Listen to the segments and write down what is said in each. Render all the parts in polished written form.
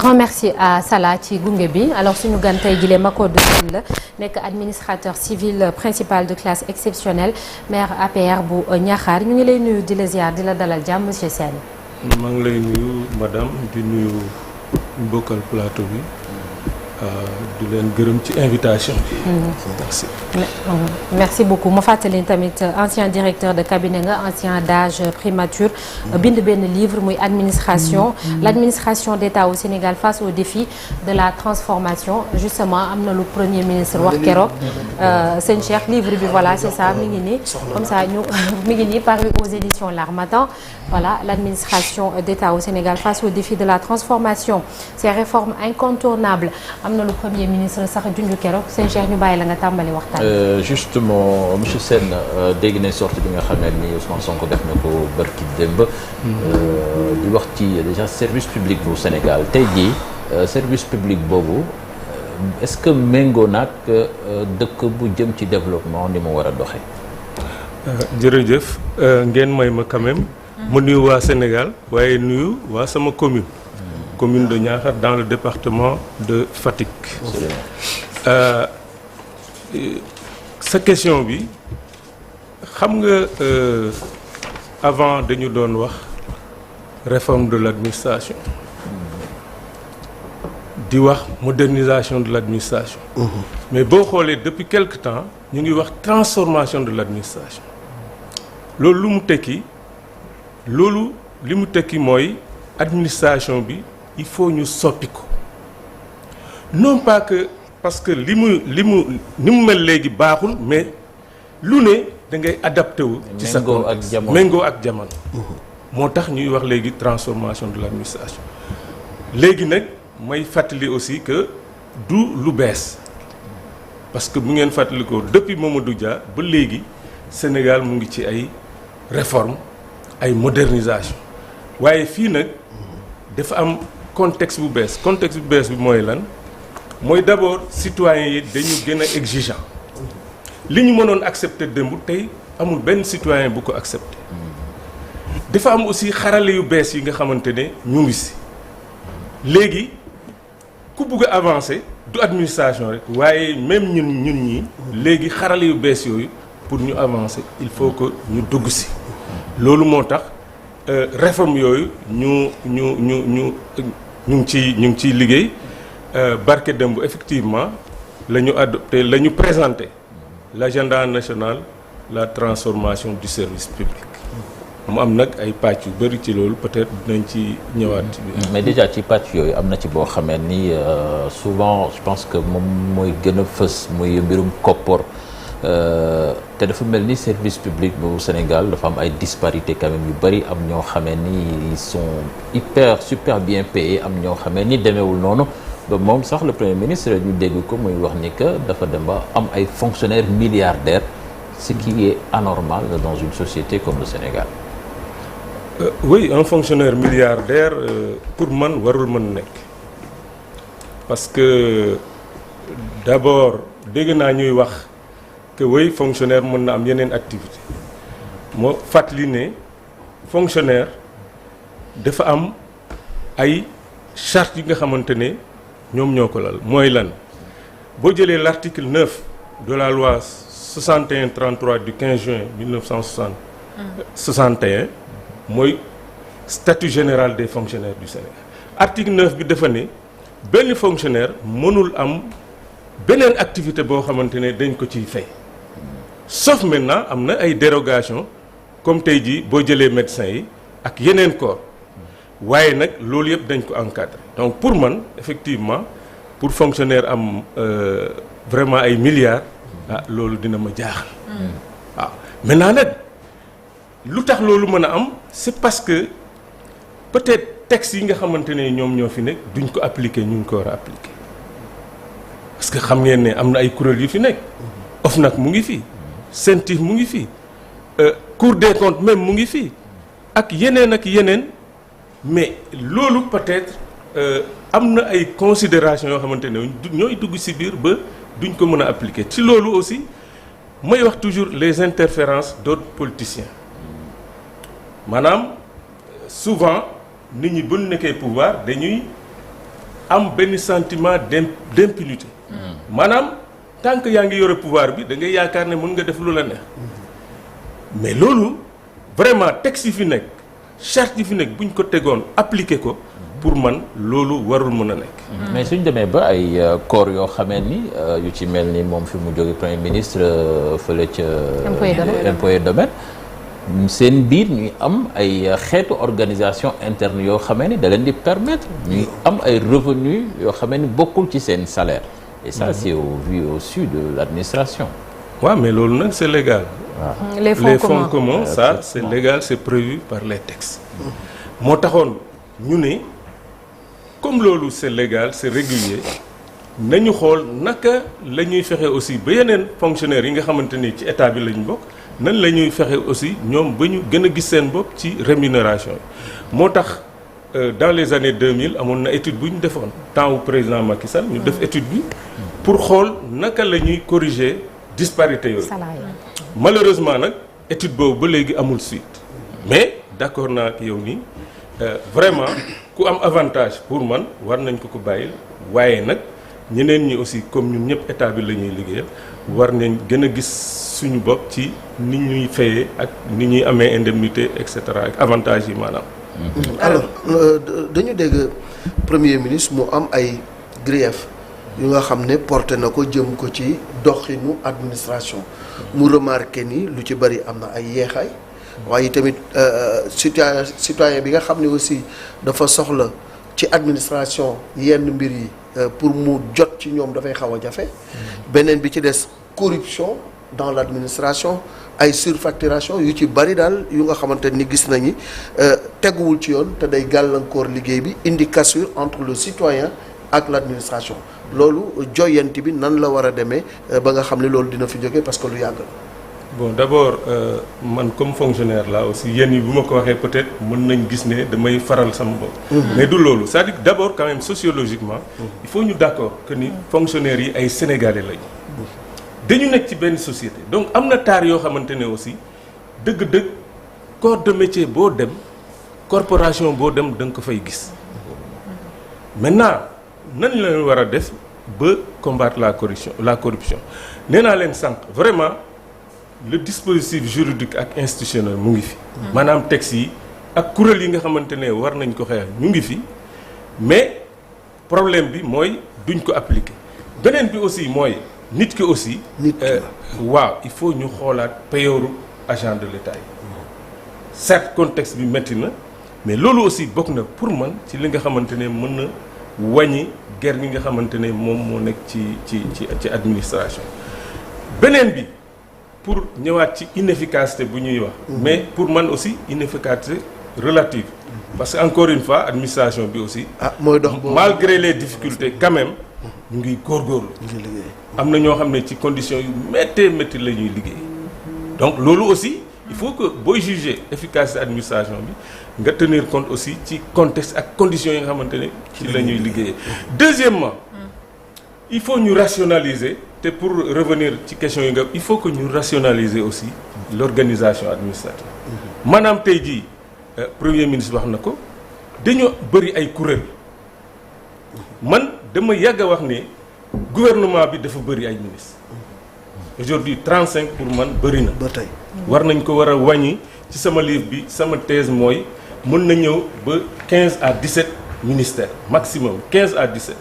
grand merci à Salah ci gunge bi alors suñu gan tey jii Macodou Sène la nekk administrateur civil principal de classe exceptionnelle maire APR bu Niakhar ñu ngi lay nuyu di la ziar di la dalal jàmm monsieur Sène. maa ngi lay nuyu madame di nuyu mbokkal plateau bi di leen gërëm ci invitation bi. merci. merci beaucoup ma fàttali tamit ancien directeur de cabinet nga ancien d'âge primature bind benn livre muy administration l'administration d'État au Sénégal face aux défis de la transformation justement am na lu premier ministre wax keroog sëñ Cheikh livre bi voilà c'est ça mi ngi nii comme ça ñu mi ngi nii paru aux éditions L'Harmattan voilà l'administration d'État au Sénégal face aux défis de la transformation ces réformes incontournables am na lu premier ministre sax junj keroog sëñ Cheikh ñu bàyyi la nga tàmbali waxtaan. Justement monsieur Sène dégg nañ sortie bi nga xamee ni Ousmane Sonko def na ko barki démb. di wax ci déjà service public bu Sénégal tey jii service public boobu est-ce que méngoo nag dëkk bu jëm ci développement ni mu war a doxee. jërëjëf ngeen may ma quand même. ma nuyu waa Sénégal waaye nuyu waa sama commune. commune de Niakhar dans le département de Fatick. sa question bi xam nga avant dañu doon wax réforme de l'administration di wax modernisation de l'administration. mais boo xoolee depuis quelque temps ñu ngi wax transformation de l'administration loolu li mu tekki mooy administration bi il faut ñu soppi ko non pas que parce que ni mu mel léegi baaxul mais lu ne da ngay adapté wu. ci sa contexte méngoo ak jamono. moo tax ñuy wax léegi transformation de l'administration léegi nag may fàttali aussi que du lu bees parce que bu ngeen fàttalikoo depuis Mamadou Dia ba léegi Sénégal mu ngi ci ay réformes ay modernisation waaye fii nag dafa am contexte bu bees bi mooy lan. mooy d'abord citoyens yi dañu gën a exigeant li ñu mënoon accepter démb tey amul benn citoyen bu ko accepter dafa am aussi xarale yu bees yi nga xamante ne ñu ngi si léegi ku bugg a avancer du administration rek waaye même ñun ñi léegi xarale yu bees yooyu pour ñu avancer il faut que ñu dugg si loolu moo tax réforme yooyu ñu ngi ciy liggéey. barke démb effectivement la ñu adopté la ñu présenté l'agenda national la transformation du service public mu am nag ay pàcc yu bari ci loolu peut-être dinañ ci ñëwaat ci biir. mais déjà ci pàcc yooyu am na ci boo xamee ni souvent je pense que moom mooy gën a fës muy mbirum koppor te dafa mel ni service public bu Sénégal dafa am ay disparités quand même yu bari am ñoo xamee ni ils sont super bien payés am ñoo xamee ni demeewul noonu. ba moom sax le premier ministre ñu dégg ko muy wax ni que dafa dem ba am ay fonctionnaires milliardaires ce qui est anormal dans une société comme le Sénégal. Oui un fonctionnaire milliardaire pour man warul mën nekk parce que d'abord dégg naa ñuy wax que oui fonctionnaire mën na am yeneen activité moo fàttali ne fonctionnaire dafa am ay chartes yi nga xamante ne. ñoom ñoo ko lal mooy lan boo jëlee l'article 9 de la loi 6133 du 15 juin 1961 mooy statut général des fonctionnaires du Sénégal article 9 bi dafa ne benn fonctionnaire mënul am beneen activité boo xamante ne dañ ko ciy fay sauf maintenant am na ay dérogations comme tey jii boo jëlee médecins yi ak yeneen corps waaye nag loolu yëpp dañ ko encadrer donc pour man effectivement pour fonctionnaire am vraiment ay milliards loolu dina ma jaaxal. waaw maintenant nag lu tax loolu mën a am c'est parce que peut-être textes yi nga xamante ne ñoom ñoo fi nekk duñ ko appliquer ñu ngi ko war a appliquer parce que xam ngeen ne am na ay kuréel yu fi nekk. OFNAC mu ngi fi. CENTIF mu ngi fi. Cour des comptes même mu ngi fi ak yeneen. mais loolu peut-être am na ay considérations yoo xamante ne ñooy dugg ci biir ba duñ ko mën a appliquer ci loolu aussi may wax toujours les interférences d'autres politiciens maanaam souvent nit ñi bu ñu nekkee pouvoir dañuy am benn sentiment d'impunité maanaam tant que yaa ngi yore pouvoir bi da ngay yaakaar ne mën nga def lu la neex mais loolu vraiment texte yi fi nekk charte yi fi nekk bu ñu ko tegoon appliqué ko pour man loolu warul mën a nekk. mais suñ demee ba ay corps yoo xamee ni yu ci mel ni moom fi mu jóge premier ministre fële ca. impôts et domaines seen biir ñuy am ay xeetu organisation interne yoo xamee ni da leen di permettre ñuy am ay revenus yoo xamee ni bokkul ci seen salaire. et ça c'est au vu au su de l'administration. waaw mais loolu nag c'est légal. les fonds communs ça c'est légal c'est prévu par les textes. moo taxoon ñu ne comme loolu c'est légal c'est régulier nañu xool naka la ñuy fexe aussi ba yeneen fonctionnaires yi nga xamante ni ci état bi lañ bokk nan la ñuy fexe aussi ñoom ba ñu gën a gis seen bopp ci rémunération yi moo tax dans les années 2000 amoon na étude bu ñu defoon temps wu président Macky Sall ñu def étude bi pour xool naka la ñuy corriger disparité yooyu malheureusement nag étude boobu ba léegi amul suite mais d'accord naa ak yow nii vraiment ku am avantage pour man war nañ ko bàyyil waaye nag ñeneen ñi aussi comme ñun ñëpp état bi la ñuy liggéeyal war nañ gën a gis suñu bopp ci ni ñuy fayee ak ni ñuy amee indemnité et cetera ak avantage yi maanaam. alors dañu dégg premier ministre mu am ay grief yu nga xam ne porté na ko jëm ko ci doxinu administration mu remarqué ni lu ci bari am na ay yeexaay waaye tamit citoyen bi nga xam ne aussi dafa soxla ci administration yenn mbir yi pour mu jot ci ñoom dafay xaw a jafe beneen bi ci des corruption dans l'administration ay surfacturation yu ci bari daal yu nga xamante ni gis nañu teguwul ci yoon te day gàllankoor liggéey bi indi cassure entre le citoyen ak l'administration loolu joyanti bi nan la war a demee ba nga xam ne loolu dina fi jóge parce que lu yàgg la. bon d'abord man comme fonctionnaire là aussi yéen yi bu ma ko waxee peut-être mën nañ gis ne damay faral sama bopp. mais du loolu c'est-à-dire d'abord quand même sociologiquement. il faut ñu d'accord que ni fonctionnaires yi ay sénégalais lañu. dañu nekk ci benn société donc am na taar yoo xamante ne aussi dëgg-dëgg corps de métier boo dem corporation boo dem da nga ko fay gis maintenant nan la war a def ba combattre la corruption nee naa leen sànq vraiment le dispositif juridique ak institutionnel mu ngi fi. maanaam texte yi ak kuréel yi nga xamante ne war nañ ko xeex ñu ngi fi mais problème bi mooy duñ ko appliquer beneen bi aussi mooy. nit ki aussi waaw il faut ñu xoolaat payooru agent de l'État yi certes contexte bi métti na mais loolu aussi bokk na pour man ci li nga xamante ne mën na wàññi guerre gi nga xamante ne moom moo nekk ci administration beneen bi pour ñëwaat ci inefficacité bu ñuy wax mais pour man aussi inefficacité relative parce que encore une fois administration bi aussi mooy dox malgré les difficultés quand même ñu ngi góorgóorlu am na ñoo xam ne ci conditions yu méttee métti la ñuy liggéey donc loolu aussi il faut que booy juger efficacité administration bi nga tenir compte aussi ci contexte ak conditions yi nga xamante ne ci la ñuy liggéeyee deuxièmement il faut ñu rationaliser te pour revenir ci question yi nga il faut que ñu rationaliser aussi l'organisation administrative maanaam tey jii premier ministre wax na ko dañoo bëri ay kuréel man dama yàgg a wax ne gouvernement bi dafa bëri ay ministres aujourd'hui 35 pour man bëri na. ba tey war nañ ko war a wàññi ci sama livre bi sama thèse mooy mën na ñëw ba 15 à 17 ministères maximum 15 à 17.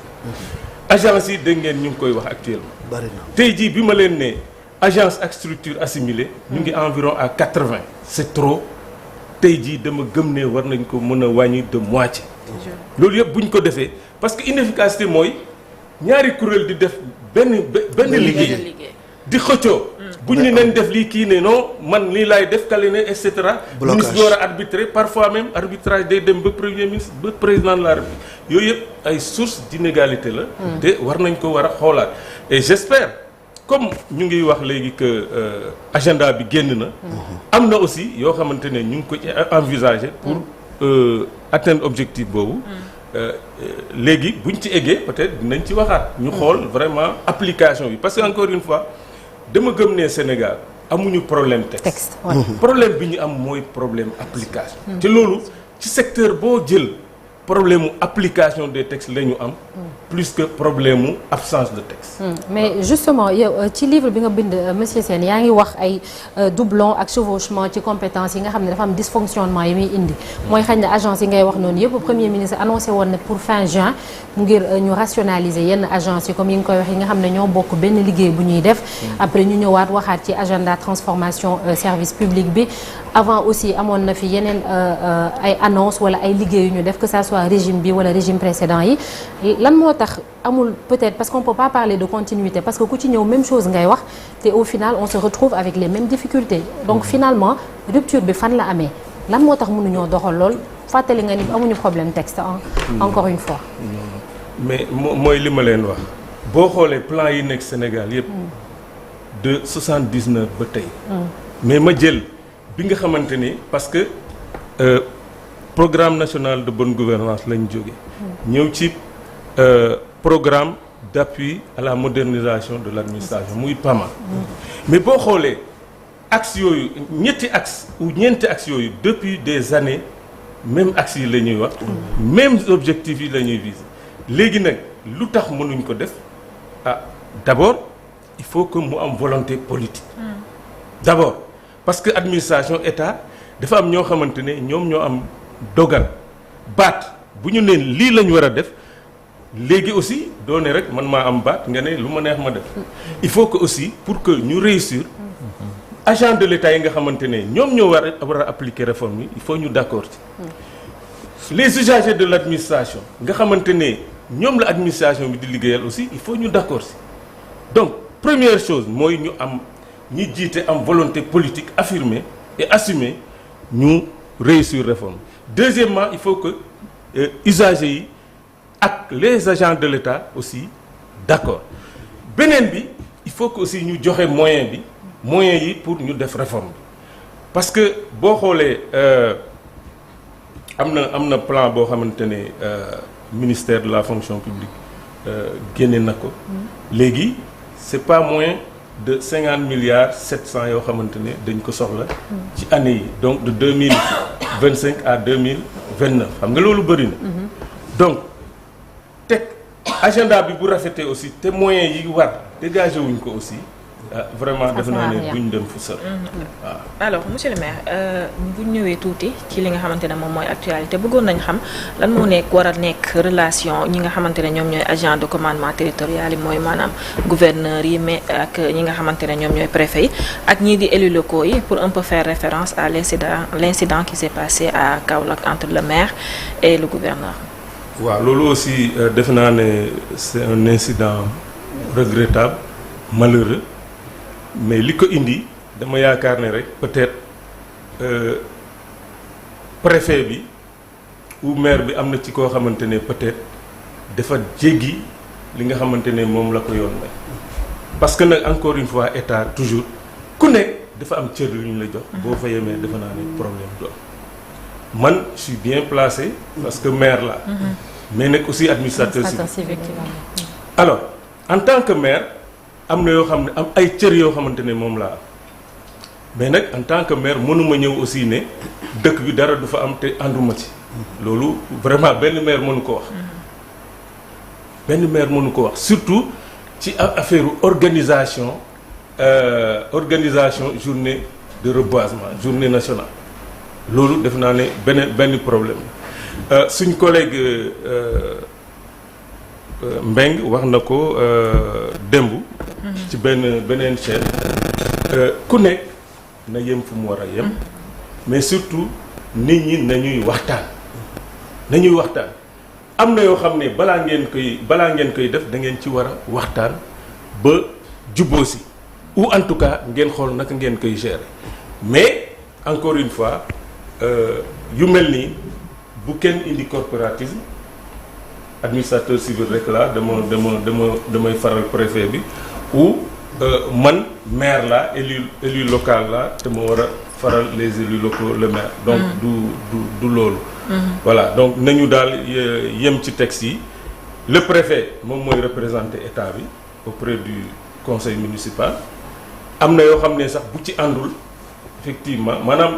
agence yi dégg ngeen ñu ngi koy wax actuellement. bëri na tey jii bi ma leen ne agence ak structure assimilée. ñu ngi environ à 80. c'est trop tey jii dama gëm ne war nañ ko mën a wàññi de moitié. loolu yëpp bu ñu ko defee parce que inefficacité mooy ñaari kuréel di def benn liggéey di xëccoo. bu ñu ne nañ def lii kii ne non man lii laay def kale ne et cetera. ministre bi war a arbitrer parfois même arbitrage day dem ba premier ministre ba président de la République yooyu yëpp ay source d'inégalité la. te war nañ ko war a xoolaat et j'espère comme ñu ngi wax léegi que agenda bi génn na. am na aussi yoo xamante ne ñu ngi ko envisager pour atteindre objectif boobu. léegi buñ ci eggee peut-être dinañ ci waxaat. ñu xool vraiment application bi parce que encore une fois. dama gëm ne Sénégal amuñu problème texte. problème bi ñu am mooy problème application. te loolu ci secteur boo jël problème mu application des textes la ñu am. plus que problème mu absence de texte. mais justement yow ci livre bi nga bind monsieur Sène yaa ngi wax ay doublons ak chevauchement ci compétences yi nga xam ne dafa am dysfonctionnement yi muy indi. mooy xëy na agence yi ngay wax noonu yëpp premier ministre annoncé woon na pour fin juin mu ngir ñu rationaliser yenn agence yi comme yi nga koy wax yi nga xam ne ñoo bokk benn liggéey bu ñuy def. après ñu ñëwaat waxaat ci agenda transformation service public bi avant aussi amoon na fi yeneen ay annonce wala ay liggéey yu ñu def que ça soit régime bi wala régime précédent yi lan moo tax amul peut-être parce qu'on peut pas parler de continuité parce que ku ci ñëw même chose ngay wax te au final on se retrouve avec les mêmes difficultés donc finalement rupture bi fan la amee lan moo tax mënuñoo doxal lool fàttali nga ni amuñu problème texte encore une fois. mais mooy li ma leen wax boo xoolee plan yi nekk Sénégal yépp de 79 ba tey. mais ma jël bi nga xamante ni parce que programme national de bonne gouvernance lañ jóge ñëw ci programme d'appui à la modernisation de l'administration muy PAMA. mais boo xoolee axes yooyu ñetti axes ou ñeenti axes yooyu depuis des années même axes yi la ñuy wax. même objectifs yi la ñuy viser. léegi nag lu tax mënuñ ko def d'abord il faut que mu am volonté politique. d'abord parce que administration état dafa am ñoo xamante ne ñoom ñoo am dogal baat bu ñu neen lii lañ war a def léegi aussi doo ne rek man maa am baat nga ne lu ma neex ma def. il faut que aussi pour que ñu réussir agent de l'état yi nga xamante ne ñoom ñoo war a appliquer réforme yi il faut ñu d'accord ci les usagers de l'administration nga xamante ne ñoom la administration bi di liggéeyal aussi il faut ñu d'accord ci donc première chose mooy ñu am ñi jiite am volonté politique affirmée et assumée ñu réussir réforme. deuxièmement il faut que usagers yi ak les agents de l'État aussi d'accord beneen bi il faut que aussi ñu joxe moyens yi pour ñu def réforme bi parce que boo xoolee am na plan boo xamante ne ministère de la fonction publique génne na ko léegi c'est pas moins de 50 milliards 700 yoo xamante ne dañ ko soxla ci année yi donc de 2025 à 2029 xam nga loolu bëri na donc teg agenda bi bu rafetee aussi te moyens yi war dégagé wuñ ko aussi vraiment def naa ne buñ dem fu sër waaw. alors monsieur le maire bu ñëwee tuuti ci li nga xamante ne moom mooy actualité bëggoon nañ xam lan moo nekk war a nekk relation ñi nga xamante ne ñoom ñooy agent de commandement territorial yi mooy maanaam gouverneurs yi mais ak ñi nga xamante ne ñoom ñooy préfet yi ak ñii di élus locaux yi pour un peu faire référence à l'incident qui s'est passé à Kaolack entre le maire et le gouverneur. waaw loolu aussi def naa ne c'est un incident regrettable malheureux. mais li ko indi dama yaakaar ne rek peut-être préfet bi ou maire bi am na ci koo xamante ne peut-être dafa jéggi li nga xamante ne moom la ko yoon may parce que nag encore une fois état toujours ku nekk dafa am cër yu ñu la jox boo fa yemee dafa naa ne problème du am man je suis bien placé parce que maire la mais nag aussi administrateur civil alors en tant que maire am na yoo xam ne am ay cër yoo xamante ne moom laa am mais nag en tant que maire mënuma ñëw aussi ne dëkk bi dara du fa am te ànduma ci loolu vraiment benn maire mënu ko wax surtout ci affaire organisation journée de reboisement journée nationale loolu def naa ne benn problème suñ collègue Mbeng wax na ko démb ci beneen chaîne ku nekk na yem fu mu war a yem mais surtout nit ñi nañuy waxtaan am na yoo xam ne balaa ngeen koy def da ngeen ci war a waxtaan ba jubboo si ou en tout cas ngeen xool naka ngeen koy gérer mais encore une fois yu mel nii bu kenn indi corporatisme administrateur civil rek la damay faral préfet bi ou man maire la élu local la te ma war a faral les élus locaux le maire donc du loolu voilà donc nañu daal yem ci texte yi le préfet moom mooy représenter état bi auprès du conseil municipal am na yoo xam ne sax bu ci àndul effectivement maanaam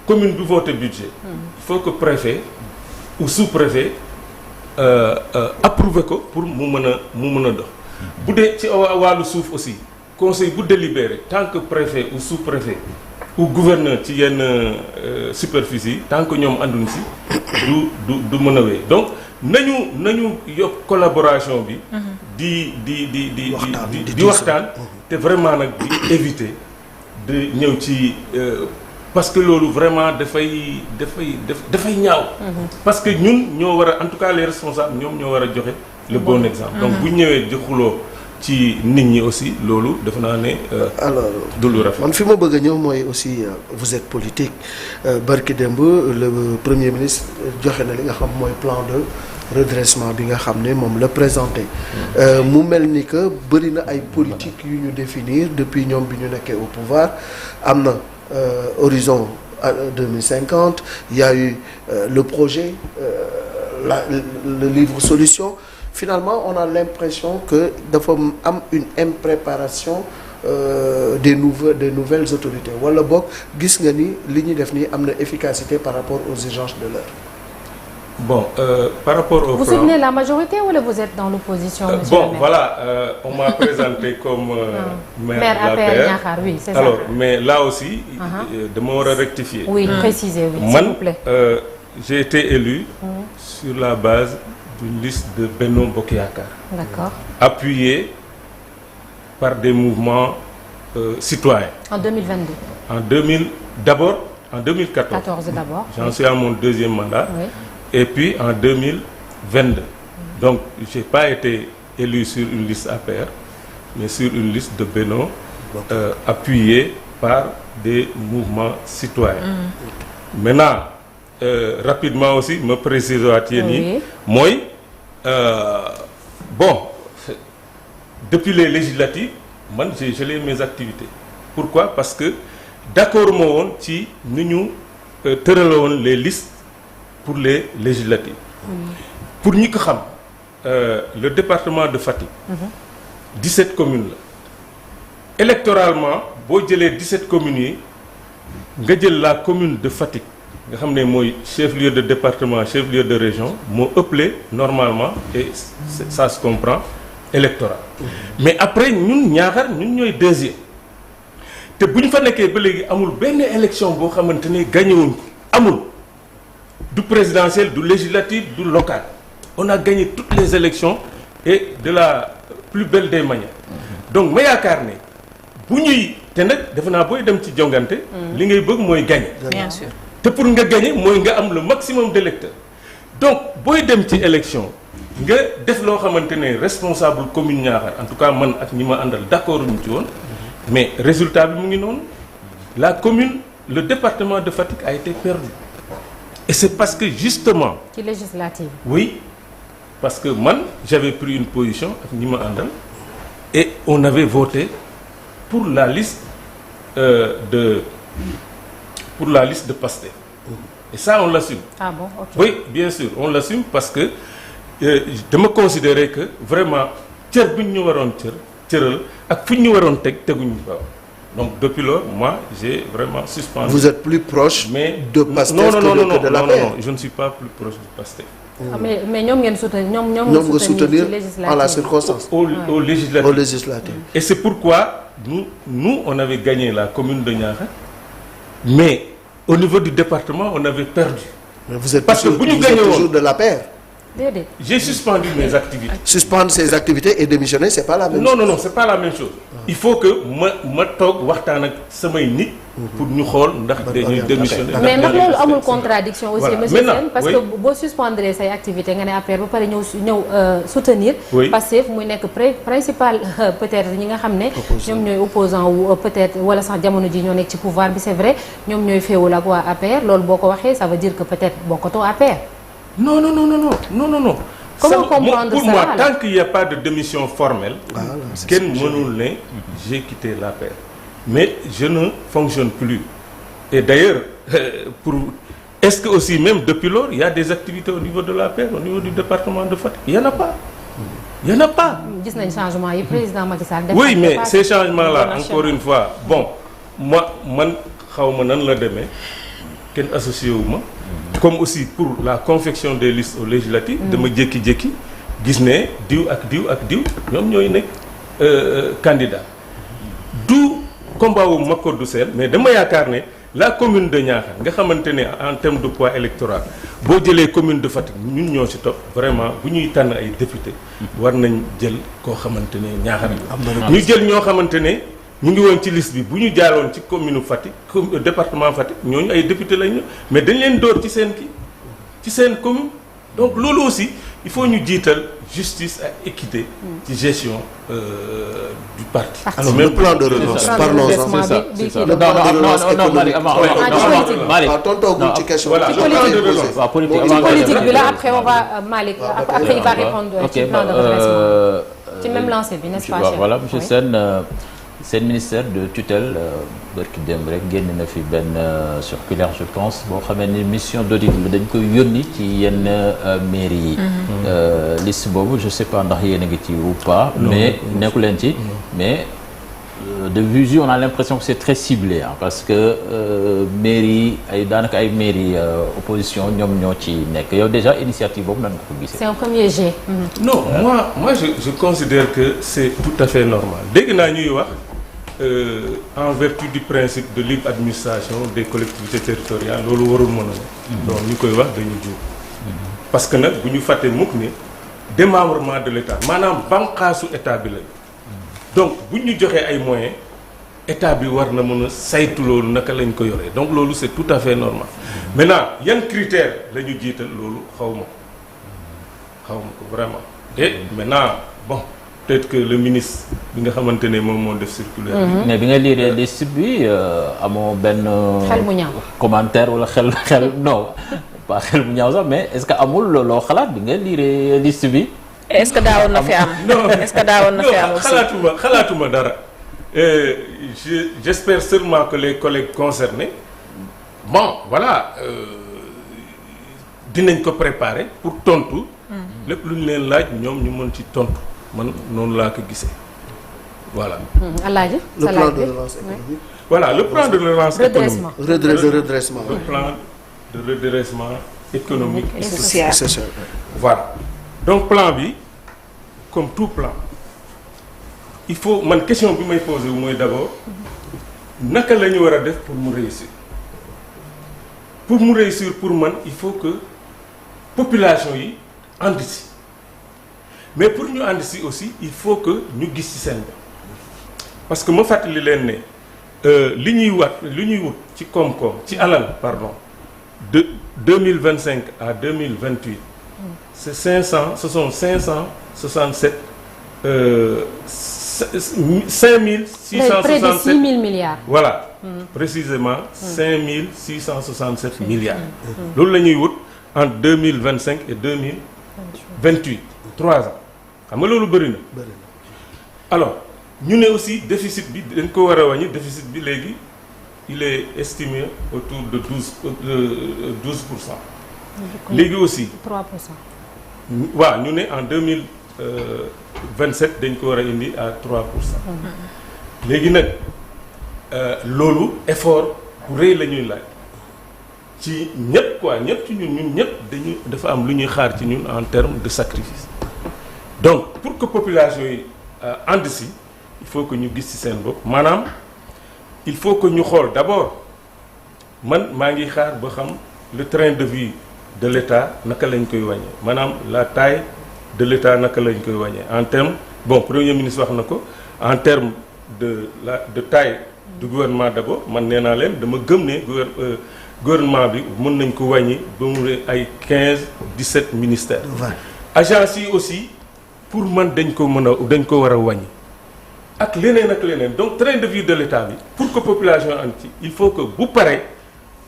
commune du voté budget il faut que préfet ou sous-préfet approuvé ko pour mu mën a dox. bu dee ci wàllu suuf aussi conseil bu délibéré tant que préfet ou sous-préfet ou gouverneur ci yenn superficie yi tant que ñoom ànduñ si du mën a wéy donc nañu yokk collaboration bi. di waxtaan te vraiment nag di éviter de ñëw ci parce que loolu vraiment dafay ñaaw. parce que ñun ñoo war a en tout cas les responsables ñoom ñoo war a joxe le bon exemple. donc bu ñëwee di xuloo ci nit ñi aussi loolu defe naa ne. alors du lu rafet. man fi ma bëgg a ñëw mooy aussi vous êtes politique barki démb le premier ministre joxe na li nga xam mooy plan de redressement bi nga xam ne moom la présenté. mu mel ni que bëri na ay politique yu ñu définir depuis ñoom bi ñu nekkee au pouvoir am na horizon 2050 il y a eu le projet le livre solution. Finalement on a l'impression que dafa am une impréparation des nouvelles autorités wala boog gis nga ni li ñuy def nii am na efficacité par rapport aux urgences de l'heure. Bon par rapport au plan vous soutenez la majorité wala vous êtes dans l'opposition monsieur bon le maire? voilà on m'a présenté comme maire de APR l'APR. Niakhar oui c'est alors ça. mais là aussi dama war a rectifier. oui précisez oui s'il man vous plaît. j'ai été élu sur la base d'une liste de Benno Bokk Yaakaar. D'accord. Appuyée par des mouvements citoyens. En 2022. D'abord en 2014. 14 d'abord. J'en suis à mon deuxième mandat. Oui. Et puis en 2022. Donc j'ai pas été élu sur une liste APR, mais sur une liste de Benno appuyée par des mouvements citoyens. Maintenant rapidement aussi me préciser waat yéen yi mooy bon depuis les législatives man j'ai gelé mes activités. Pourquoi? Parce que d'accord moo woon ci ni ñu tërale woon les listes pour les législatives. Pour ñi ko xam le département de Fatick 17 communes la électoralement boo jëlee 17 communes yi nga jël la commune de Fatick nga xam ne mooy chef-lieu de département chef-lieu de région moo ëppale normalement et ça se comprend électoral. Mais après ñun Niakhar ñun ñooy deuxième te bu ñu fa nekkee ba léegi amul benn élection boo xamante ne gagné wuñ ko amul du présidentiel du législatif du local on a gagné toutes les élections et de la plus belle des manières. Donc ma yaakaar ne bu ñuy te nag defe naa booy dem ci jongante li ngay bëgg mooy gagné. Bien sûr. te pour nga gagner mooy nga am le maximum d'électeurs donc booy dem ci élection nga def loo xamante ne responsable commune Niakhar en tout cas man ak ñi ma àndal d'accord ñu ci woon mais résultat bi mu ngi noonu la commune le département de Fatick a été perdu et c'est parce que justement ci législative. oui parce que man j'avais pris une position ak ñi ma àndal et on avait voté pour la liste pour la liste de Pastef. Et ça, on l'assume. Ah bon, ok. Oui, bien sûr, on l'assume parce que dama considérer que vraiment cër bu ñu waroon cëral ak fu ñu waroon teguñu fa. Donc depuis lors, moi, j'ai vraiment suspendu. Vous êtes plus proche de Pastef non, que de l'APR. non, je ne suis pas plus proche de Pastef. mais ñoom ngeen soutenir ñoom nga soutenir en la législative. circonstance. Au législatif. Au législatif. Et c'est pourquoi nous, on avait gagné la commune de Niakhar, mais au niveau du département, on avait perdu. Mais vous êtes Parce que toujours, vous nous vous êtes gagnez toujours de l'APR. déedéet. J'ai suspendu mes activités. Suspendre ses activités et démissionner, c'est pas la même Non, chose. non, c'est pas la même chose. Il faut que ma toog waxtaan ak samay nit pour ñu xool ndax dañuy démissionner. mais ndax loolu amul contradiction aussi Voilà. monsieur Maintenant, Sène parce oui. que boo suspendre say activité nga ne APR ba pare ñëw soutenir Oui. Pastef muy nekk principal peut-être ñi nga xam ne ñoom ñooy opposant wu peut-être wala sax jamono ji ñoo nekk ci pouvoir bi c'est vrai ñoom ñooy féewul ak waa APR loolu boo ko waxee ça veut dire que peut-être bokkatoo APR. Non. Comment Ça, comprendre pour ça, moi, alors? tant qu'il n'y a pas de démission formelle, c'est kenn mënul ne j'ai quitté l'APR. Mais je ne fonctionne plus. Et d'ailleurs, est-ce que aussi même depuis lors, il y a des activités au niveau de l'APR, au niveau du département de Fatick? Il y en a pas. gis nañ changement yi président Macky Sall def. Oui, mais ces changements-là, encore une fois, bon, man xaw ma nan la demee kenn associé wu ma comme aussi pour la confection des listes aux législatives dama jékki-jékki gis ne diw ak diw ak diw ñoom ñooy nekk candidat du combat wu Macodou Sène mais dama yaakaar ne la commune de Niakhar nga xamante ne en termes de poids électoral boo jëlee commune de Fatick ñun ñoo ci topp vraiment bu ñuy tànn ay député war nañ jël koo xamante ne Niakhar ñu jël ñoo xamante ne ñu ngi woon ci liste bi bu ñu jaaloon ci commune Fatick département Fatick ñooñu ay député lañu mais dañ leen door ci seen kii ci seen commune donc loolu aussi il faut ñu jiital justice ak équité ci gestion du parti. Alors le plan de relance parlons-en. C'est ça. Le plan de relance économique. Malick tontoogul ci question. Voilà, le plan de relance. waaw politique ci politique bi la après on va Malick après il va répondre ci plan de redressement ci même lancé bi n'est-ce pas Cheikh? Voilà monsieur Sène seen ministère de tutelle barki démb rek génn na fi benn circulaire je pense boo xamee ni mission d'audit bi dañ koy yónni ci yenn mairie yi liste boobu je sais pas ndax yéen a ngi ci ou pas mais nekku leen ci mais de visu on a l'impression que c'est très ciblé parce que mairie ay daanaka ay mairie opposition ñoom ñoo ci nekk yow déjà initiative boobu nan nga ko gisee. C'est un premier jet. Non moi je considère que c'est tout à fait normal dégg naa ñuy wax en vertu du principe de libre administration des collectivités territoriales loolu warul mën a donc ñu koy wax dañu jóg parce que nag bu ñu fàtte mukk ne démembrement de l'État maanaam banqaasu état bi la donc bu ñu joxee ay moyens état bi war na mën a saytu loolu naka lañ ko yoree donc loolu c'est tout à fait normal maintenant yan critères la ñu jiital loolu xaw ma ko vraiment et maintenant bon peut-être que le ministre bi nga xamante ne moom moo def circulaire bi mais bi nga lire liste bi amoo benn xel mu ñaaw commentaire wala xel non pas xel mu ñaaw sax mais est-ce que amul loo xalaat bi nga lire liste bi. est-ce que daawoon na fi am. est-ce que daawoon na fi am aussi xalaatuma dara j'espère seulement que les collègues concernés bon voilà dinañ ko préparer pour tontu. lépp lu ñu leen laaj ñoom ñu mën ci tontu man noonu laa ko gisee voilà. Alaaji Le plan de relance économique. Voilà le plan de relance économique. Redressement. Le plan de redressement économique et social. C'est ça. Voilà donc plan bi comme tout plan il faut man question bi may poser wu mooy d'abord naka la ñu war a def pour mu réussir pour man il faut que population yi ànd si mais pour ñu ànd si aussi il faut que ñu gis ci seen bopp parce que ma fàttali leen ne li ñuy wut ci koom-koom ci alal pardon de 2025 à 2028 ce sont 567 5667 près de 6 000 milliards. Voilà précisément 5667 milliards loolu la ñuy wut en 2025 et 2028 3 ans xam nga loolu bëri na alors ñu ne aussi déficit bi dañ ko war a wàññi déficit bi léegi il est estimé autour de 12%. léegi aussi 3%. waaw ñu ne en 2027 dañ ko war a indi à 3%. léegi nag loolu effort bu rëy la ñuy laaj ci ñëpp quoi ñëpp ci ñun ñëpp dafa am lu ñuy xaar ci ñun en termes de sacrifice donc pour que population yi ànd si il faut que ñu gis ci seen bopp maanaam il faut que ñu xool d'abord man maa ngi xaar ba xam le train de vie de l'État naka lañ koy wàññee maanaam la taille de l'État naka lañ koy wàññee en termes bon premier ministre wax na ko en termes de taille du gouvernement d'abord man nee naa leen dama gëm ne gouvernement bi mën nañ ko wàññi ba mu ay 17 ministères. agence yi aussi pour man dañ ko war a wàññi ak leneen donc train de vie de l'État bi pour que population am ci il faut que bu pare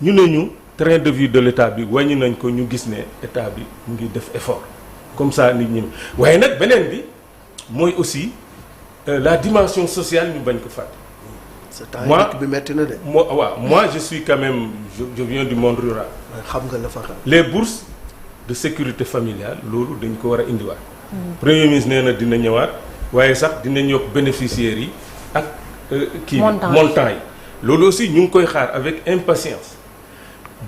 ñu ne ñu train de vie de l'État bi wàññi nañ ko ñu gis ne état bi mu ngi def effort comme ça nit ñi waaye nag beneen bi mooy aussi la dimension sociale ñu bañ ko fàtte. moi bi metti na de. moi je suis quand même je viens du monde rural. xam nga la fa xam. les bourses de sécurité familiale loolu dañ ko war a indiwaat. premier ministre nee na dina ñëwaat waaye sax dinañ yokk bénéficiaires yi ak. montant yi loolu aussi ñu ngi koy xaar avec impatience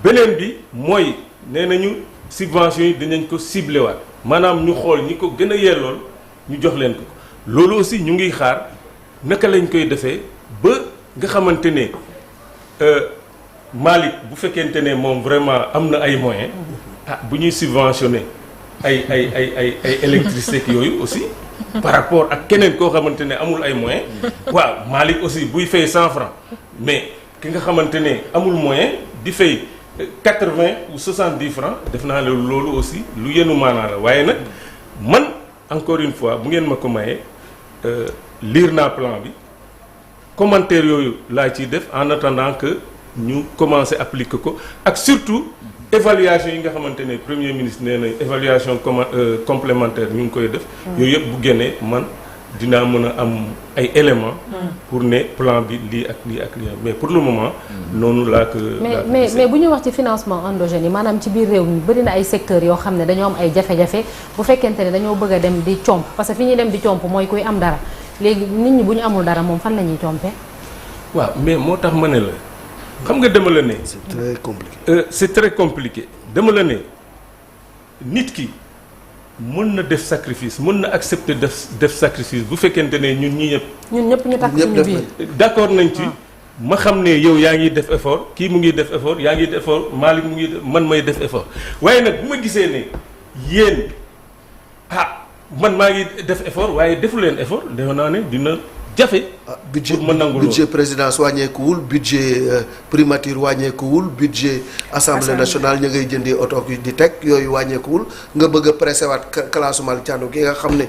beneen bi mooy nee nañu subventions yi dinañ ko ciblé waat maanaam ñu xool ñi ko gën a yellool ñu jox leen ko loolu aussi ñu ngi xaar naka lañ koy defee ba nga xamante ne Malick bu fekkente ne moom vraiment am na ay moyens bu ñuy subventionné ay électricité yooyu aussi par rapport ak keneen koo xamante ne amul ay moyens waaw Malick aussi buy fay 100 francs mais ki nga xamante ne amul moyen di fay 80 ou 70 francs def naa ne loolu aussi lu yenu maanaa la waaye nag man encore une fois bu ngeen ma ko mayee lire naa plan bi commentaire yooyu laa ciy def en attendant que ñu commencer appliquer ko ak surtout évaluation yi nga xamante ne premier ministre nee na évaluation complémentaire ñu ngi koy def. yooyu yëpp bu génnee man dinaa mën a am ay éléments. pour ne plan bi lii ak lii ak lii mais pour le moment. noonu laa ko. mais bu ñu wax ci financement endogène yi maanaam ci biir réew mi bëri na ay secteurs yoo xam ne dañoo am ay jafe-jafe bu fekkente ne dañoo bëgg a dem di comp parce que fi ñuy dem di comp mooy kuy am dara léegi nit ñi bu ñu amul dara moom fan la ñuy compee. waaw mais moo tax ma ne la. xam nga dama la ne. c'est très compliqué. c'est très compliqué dama la ne nit ki mën na def sacrifice mën na accepter def sacrifice bu fekkente ne ñun ñii ñëpp. ñu takk suñu biir. d'accord nañ ci. ma xam ne yow yaa ngi def effort kii mu ngi def effort yaa ngi def effort Malick mu ngi man may def effort waaye nag bu ma gisee ne yéen man maa ngi def effort waaye defu leen effort defe naa ne dina. jafe budget présidence wàññeekuwul budget primature wàññeekuwul budget assemblée nationale ñu ngay jëndee oto di teg yooyu wàññeekuwul nga bëgg a pressé waat classe Malick Thiandoum gi nga xam ne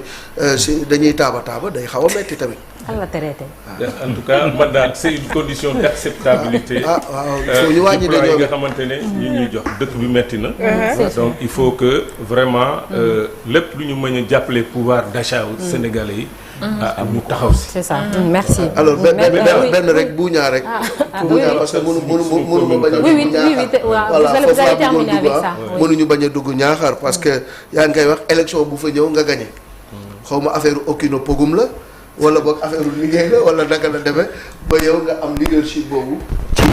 si dañuy taaba day xaw a metti tamit. Allah traité. en tout cas man daal c'est une condition d'acceptabilité. waaw il faut ñu wàññi de yi nga xamante ne ñu ñuy jox dëkk bi metti na. donc il faut que vraiment lépp lu ñu mën a jàppale pouvoir d'achat wu sénégalais yi. ñu taxaw si. c'est ça merci. alors benn rek bu ñaar rek. bu ñaar parce que mënu bañ a. vous allez terminer avec ça. mënuñu bañ a dugg ñaaxaar parce que yaa ngi koy wax élection bu fa ñëw nga gagné. xaw ma affaire okino pogum la wala boog affaire liggéey la wala naka la demee ba yow nga am leadership boobu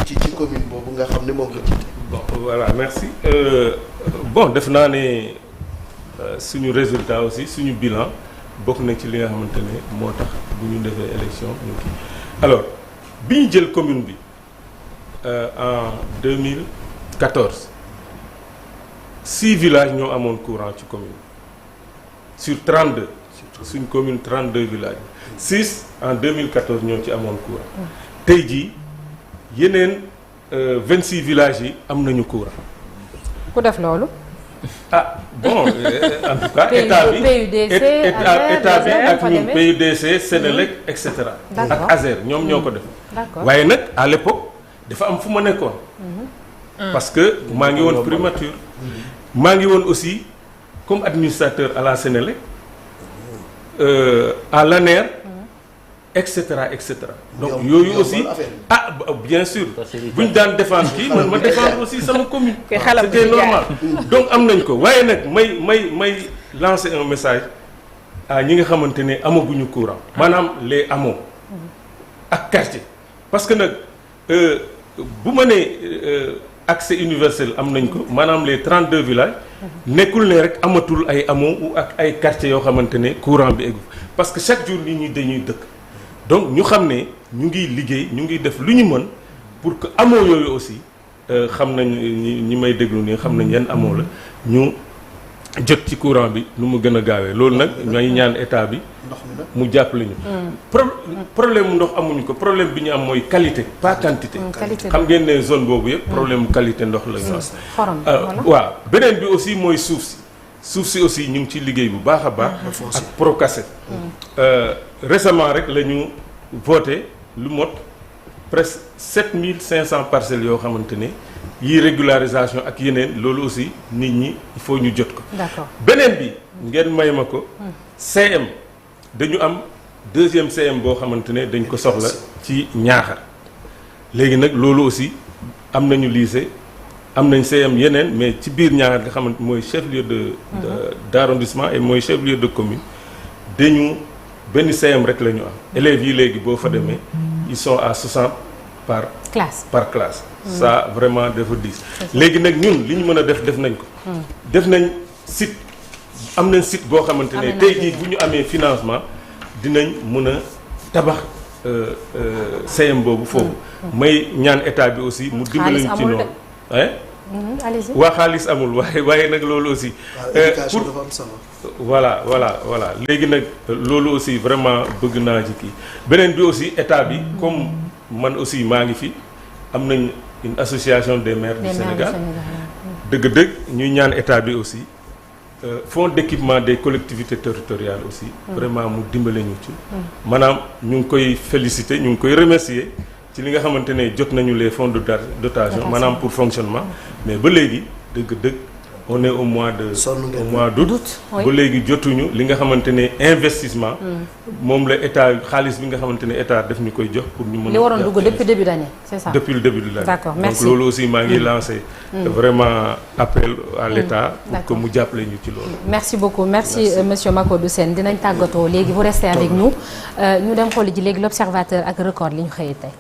ci commune boobu nga xam ne moom nga jiite. bon voilà merci bon def naa ne suñu résultat aussi suñu bilan. bokk na ci li nga xamante ne moo tax bu ñu defee élection ñu kii alors bi ñu jël commune bi en 2014 6 villages ñoo amoon courant ci commune sur 32 suñ commune 32 villages 6 en 2014 ñoo ci amoon courant tey jii yeneen 26 villages yi am nañu courant. ku def loolu. Bon en tout cas état bi ak ñun PUDC Sénélec et cetera. ak ASER ñoom ñoo ko def. waaye nag à l'époque dafa am fu ma nekkoon. parce que maa ngi woon primature. maa ngi woon aussi comme administrateur à la Sénélec à l'ANER et cetera et cetera. donc yooyu aussi bien sûr bu ñu daan défendre kii man ma défendre aussi sama commune. c'était normal donc am nañ ko waaye nag may lancer un message à ñi nga xamante ne amaguñu courant maanaam les hameaux ak quartier parce que nag bu ma nee accès universel am nañ ko maanaam les 32 villages nekkul ne rek amatul ay hameaux ou ak ay quartiers yoo xamante ne courant bi eggu parce que chaque jour nit ñi dañuy dëkk. donc ñu xam ne ñu ngi liggéey ñu ngi def lu ñu mën pour que amoo yooyu aussi xam nañ ñi may déglu nii xam nañ yan amoo la ñu jot ci courant bi nu mu gën a gaawee loolu nag ñooy ñaan état bi mu jàppale ñu. problème mu ndox amuñu ko problème bi ñu am mooy qualité pas quantité. xam ngeen ne zone boobu yëpp problème qualité ndox la ñu am. waaw beneen bi aussi mooy suuf si aussi ñu ngi ci liggéey bu baax a baax. ak Procasset. Récemment rek la ñu voté lu mot presque 7500 parcelles yoo xamante ne yii régularisation ak yeneen loolu aussi nit ñi il faut ñu jot ko. D'accord. beneen bi ngeen may ma ko. CM dañu am deuxième CM boo xamante ne dañ ko soxla ci Niakhar léegi nag loolu aussi am nañu lycée am nañ CM yeneen mais ci biir Niakhar nga xamante mooy chef-lieu d'arrondissement et mooy chef-lieu de commune dañu. benn CM rek la ñu am élèves yi léegi boo fa demee ils sont à 60 par classe. ça vraiment dafa diis. léegi nag ñun li ñu mën a def nañ ko. def nañ site am nañ site boo xamante ne tey jii bu ñu amee financement dinañ mën a tabax CM boobu foofu. may ñaan état bi aussi mu dimbali ñu ci noonu. allez-y. waa xaalis amul waaye nag loolu aussi. éducation dafa am solo. voilà léegi nag loolu aussi vraiment bëgg naa ci kii beneen bi aussi état bi comme man aussi maa ngi fi am nañ une association des maires du Sénégal dëgg-dëgg ñuy ñaan état bi aussi fonds d'équipement des collectivités territoriales aussi vraiment mu dimbale ñu ci maanaam ñu ngi koy féliciter ñu ngi koy remercier ci li nga xamante ne jot nañu les fonds de dotation maanaam pour fonctionnement mais ba léegi dëgg-dëgg on est au mois d'août ba léegi jotuñu li nga xamante ne investissement moom la état xaalis bi nga xamante ne état daf ñu koy jox pour ñu mën a. li waroon dugg depuis début d'année c'est ça. depuis le début de l'année. D'accord, merci. donc loolu aussi maa ngi lancé vraiment appel à l'état pour que mu jàppale ñu ci loolu. merci beaucoup merci monsieur Macodou Sène dinañ tàggatoo léegi vous restez avec nous ñu dem xooli ji léegi l'observateur ak record li ñu xëyee tey.